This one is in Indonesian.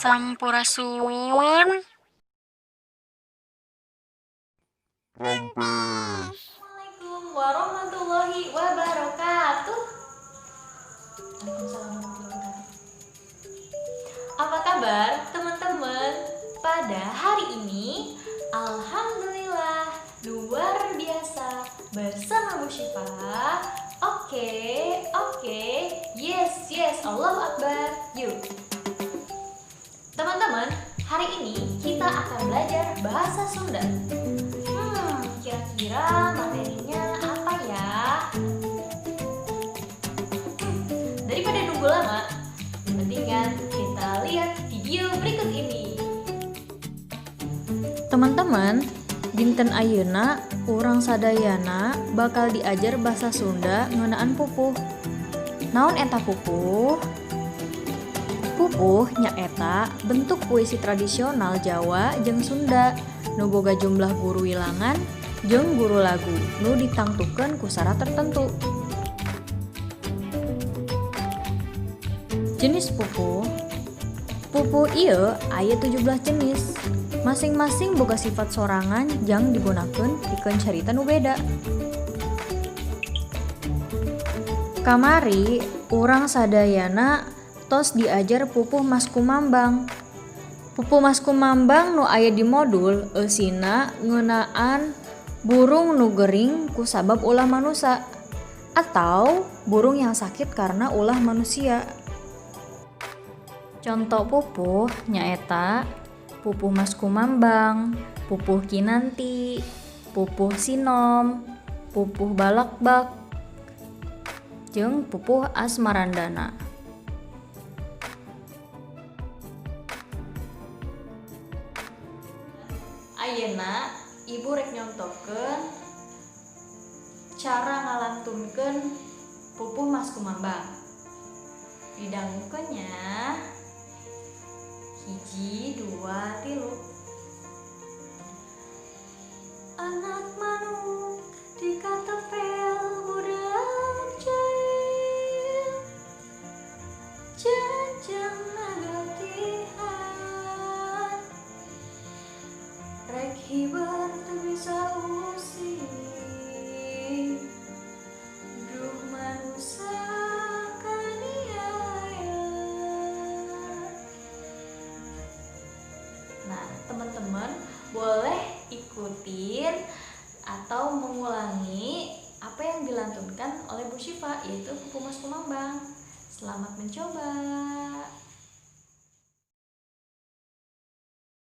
Sampurasun. Rampes. Assalamualaikum warahmatullahi wabarakatuh. Waalaikumsalam warahmatullahi wabarakatuh. Apa kabar teman-teman? Pada hari ini, alhamdulillah luar biasa bersama Bu Syifa. Oke, yes, Allahu Akbar. Yuk. Teman-teman, hari ini kita akan belajar bahasa Sunda. Kira-kira materinya apa ya? Daripada nunggu lama, mendingan kita lihat video berikut ini. Teman-teman, dinten ayeuna urang sadayana bakal diajar bahasa Sunda ngeunaan pupuh. Naon eta pupuh? Pupuh nyaeta bentuk puisi tradisional Jawa jeung Sunda nu boga jumlah guru wilangan jeung guru lagu nu ditangtukeun ku syarat tertentu. Jenis pupuh ieu aya 17 jenis. Masing-masing boga sifat sorangan jang digunakeun pikeun carita nu beda. Kamari urang sadayana tos diajar pupuh Mas Kumambang. Pupuh Mas Kumambang nu aya di modul eusina ngeunaan burung nu gering ku sabab ulah manusia atau burung yang sakit karena ulah manusia. Contoh pupuh nyaeta pupuh Mas Kumambang, pupuh Kinanti, pupuh Sinom, pupuh Balakbak, jeung pupuh Asmarandana. Ayeuna ibu rek nyontokeun cara ngalantunkeun pupuh Mas Kumambang. Didangukeun nya. 1, 2, 3. Anak manuk dikatepel budak jail, janjang nagatihan, rek hibar teu bisa usih, duh manusia kaniaya. Nah, teman-teman boleh ikutin atau mengulangi apa yang dilantunkan oleh Bu Syifa, yaitu pupuh Mas Kumambang. Selamat mencoba.